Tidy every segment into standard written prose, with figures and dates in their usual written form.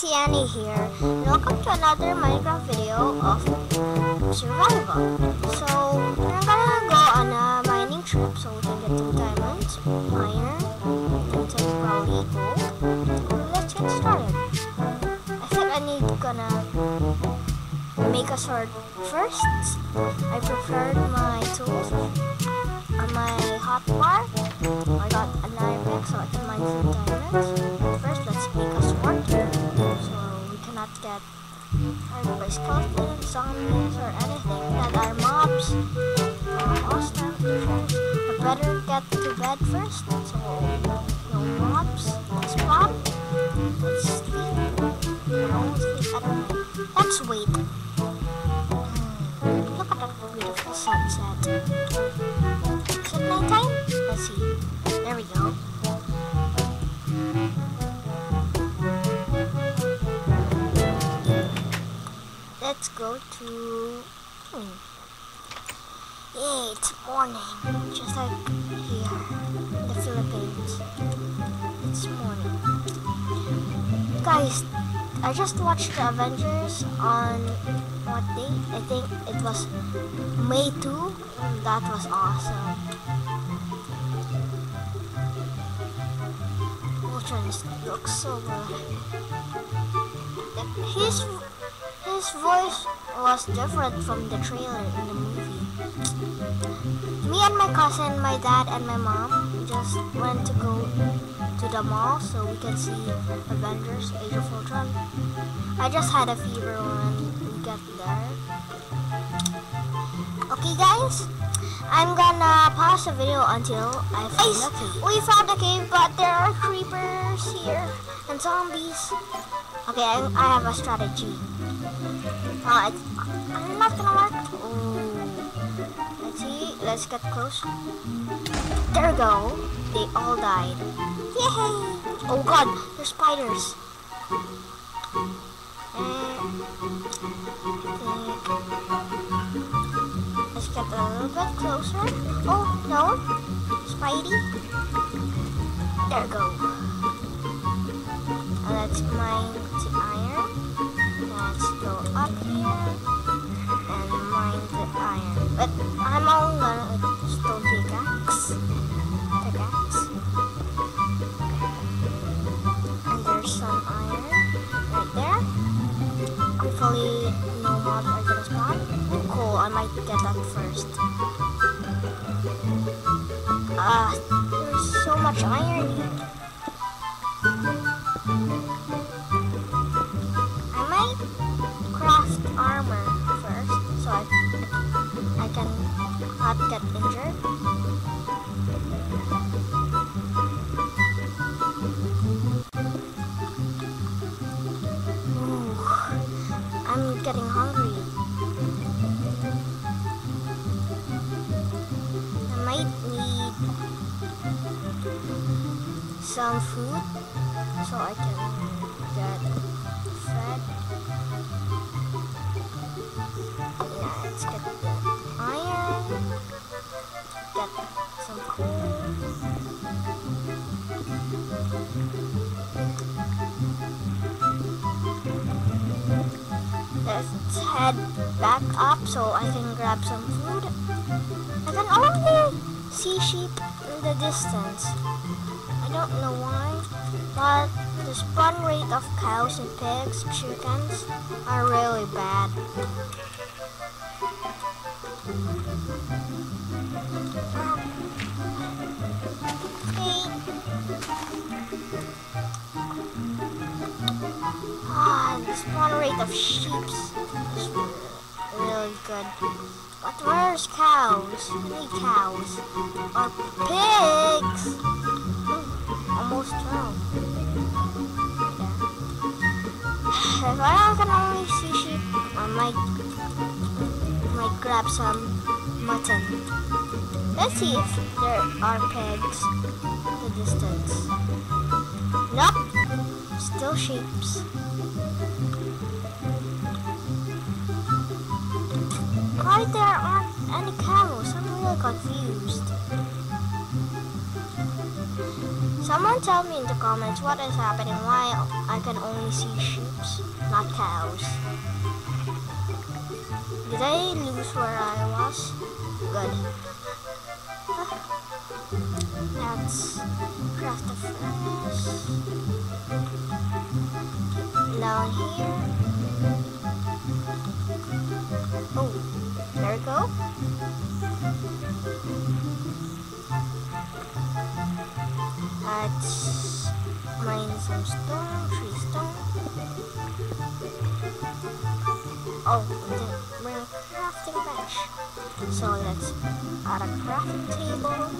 Annie here, and welcome to another Minecraft video of survival. So, we're gonna go on a mining trip so we can get some diamonds, iron, and some probably gold. Let's get started. I think I need gonna make a sword first. I prepared my tools on my hotbar. I got an iron pick so I can mine some diamonds. First, let's make a sword so we cannot get hurt by skeletons, zombies, or anything that are mobs or hostile creatures. I better get to bed first, so no mobs. Let's pop. Let's sleep. No sleep at night. Let's wait. Look at that beautiful sunset. Is it nighttime? Let's see. There we go. Let's go to... Yay, it's morning. Just like here in the Philippines. It's morning. Guys, I just watched the Avengers on what day? I think it was May 2. That was awesome. Ultrons looks so good. His voice was different from the trailer in the movie. Me and my cousin, my dad, and my mom just went to go to the mall so we can see Avengers Age of Ultron. I just had a fever when we got there. Okay guys, I'm gonna pause the video until I find a cave. We found a cave, but there are creepers here and zombies. Okay, I have a strategy. I'm not gonna work. Oh, let's see. Let's get close. There we go. They all died. Yay! Oh god, there's spiders. Let's get a little bit closer. Oh no, Spidey. There we go. Let's mine the iron. Let's go up here and mine the iron. But I'm all gonna stone pickaxe. And there's some iron right there. Hopefully no mobs are gonna spawn. Oh, cool, I might get that first. There's so much iron here. I might craft armor first so I can not get injured. Ooh, I'm getting hungry. I might need some food so I can get fed. Yeah, let's get the iron, get some coal. Let's head back up so I can grab some food. I can only see sheep in the distance. I don't know why, but the spawn rate of cows and pigs, chickens, are really bad. The spawn rate of sheep is really good. But where's cows? I need cows. Or pigs! Almost 12. If I can only see sheep, I might grab some mutton. Let's see if there are pigs in the distance. Nope, still sheeps. Why there aren't any cows? I'm really confused. So Someone tell me in the comments what is happening, why I can only see sheep, not cows. Did I lose where I was? Good. Let's craft the furnace. Down here. Oh, there we go. Let's mine some stone, 3 stone. Oh, we didn't bring a crafting bench. So let's add a crafting table.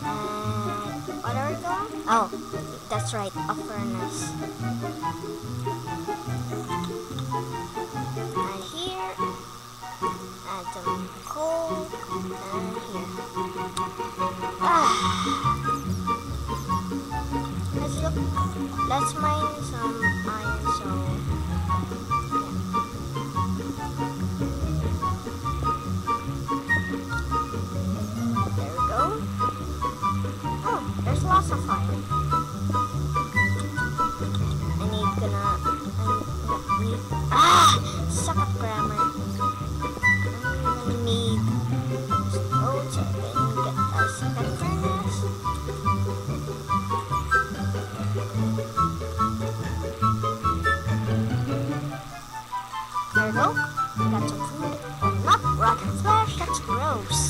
And what are we doing? Oh, that's right, a furnace. And here, add some coal, and here. Let's mine some iron, so there we go. Oh, there's lots of iron. I need suck up grammar. I need stone so I can get a second furnace. There we go. Got some food. Not rotten flesh, that's gross.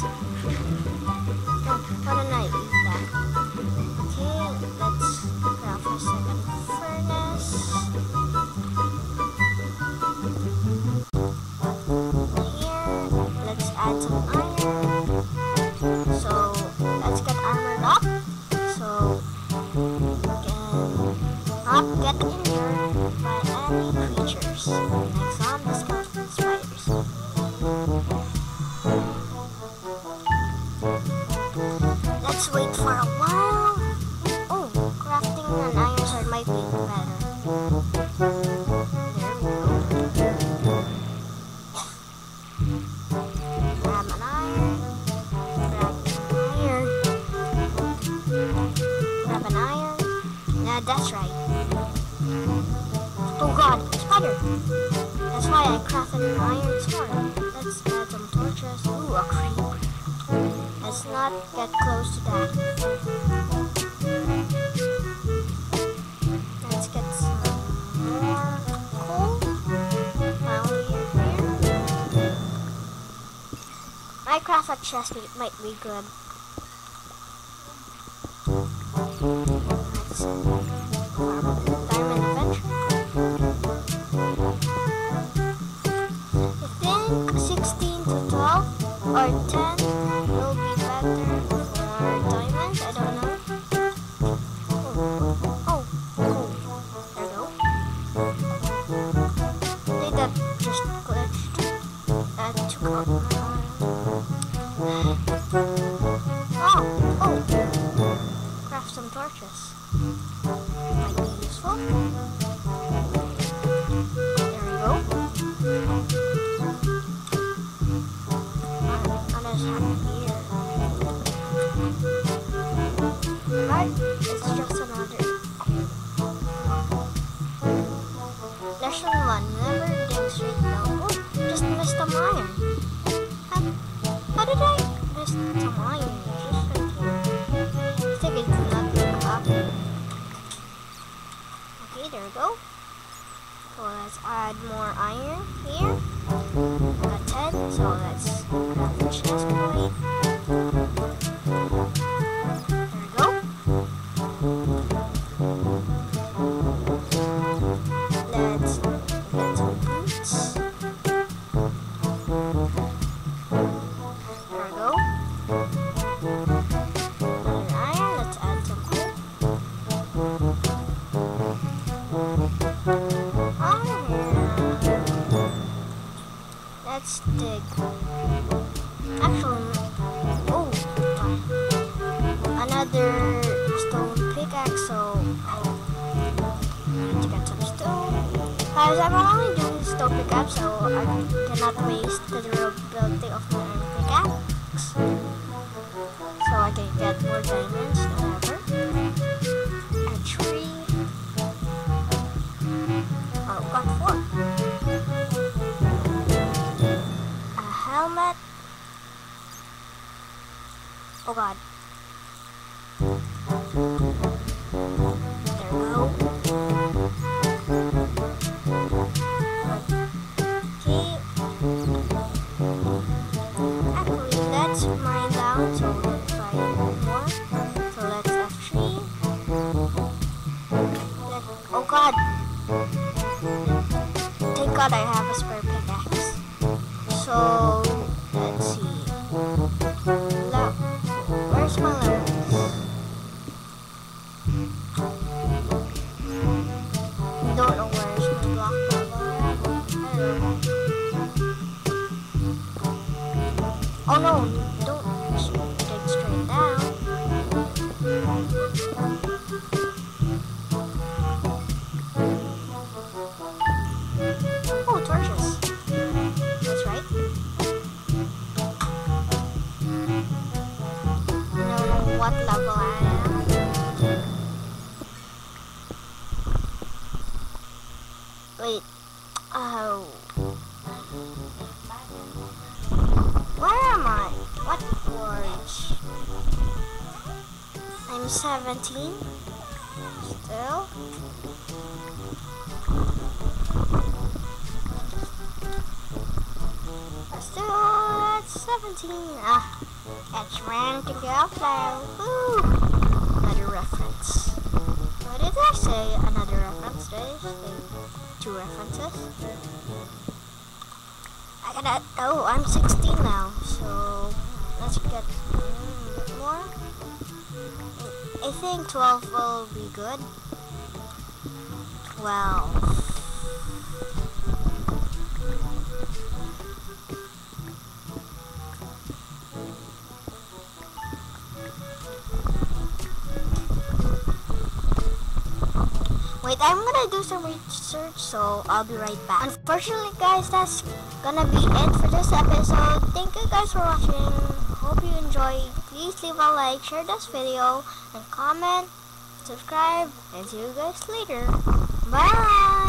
Why don't I eat that? Okay, let's craft a second furnace. Here, let's add some iron. So, let's get armored up. So, we can not get injured by any creatures. Like zombies, skeletons, spiders. Let's wait for a while. Oh, crafting an iron sword might be better. There we go. Grab an iron. Grab an iron. Yeah, that's right. Oh god, spider! That's why I crafted an iron sword. Let's add some torches. Ooh, a creeper. Let's not get close to that. Let's get some more coal. Found here. I craft a chest, it might be good. Let's diamond adventure. I think 16 to 12 or 10 will be better for diamonds. I don't know. Oh, cool. There we go. I think that just glitched. That took out my oh, craft some torches. Might be useful. There we go. Here. But it's just another lesson 1. Never dig straight down. Oh, just missed a iron. How did I miss some iron? Just right here. I think it's not going up. Okay, there we go. So let's add more iron here. Got 10, so let's grab the chest plate. There we go. Let's get some boots. There we go. Another iron, let's add some coal. Let's dig. Actually, oh, another stone pickaxe, so I need to get some stone. Guys, I'm only doing stone pickaxe, so I cannot waste the durability of my pickaxe. So I can get more diamonds than ever. helmet. Oh god. There we go. Okay. Actually, let's mine down so we can try more. So let's F3. Oh god. Thank god I have a spare pickaxe. So, let's see. Where's my levels? Don't know where's my block level. I don't know. Oh no, don't dig straight down. Oh, torches. That's right. I don't know what level I am. Wait. Oh. Where am I? What forge? I'm 17. Still. Still at 17. Catch rank to go flow. Woo! Another reference. What did I say? Another reference. Did I say 2 references? I gotta. Oh, I'm 16 now. So let's get a bit more. I think 12 will be good. 12. Wait, I'm gonna do some research, so I'll be right back. Unfortunately, guys, that's gonna be it for this episode. Thank you guys for watching. Hope you enjoyed. Please leave a like, share this video, and comment, subscribe, and see you guys later. Bye!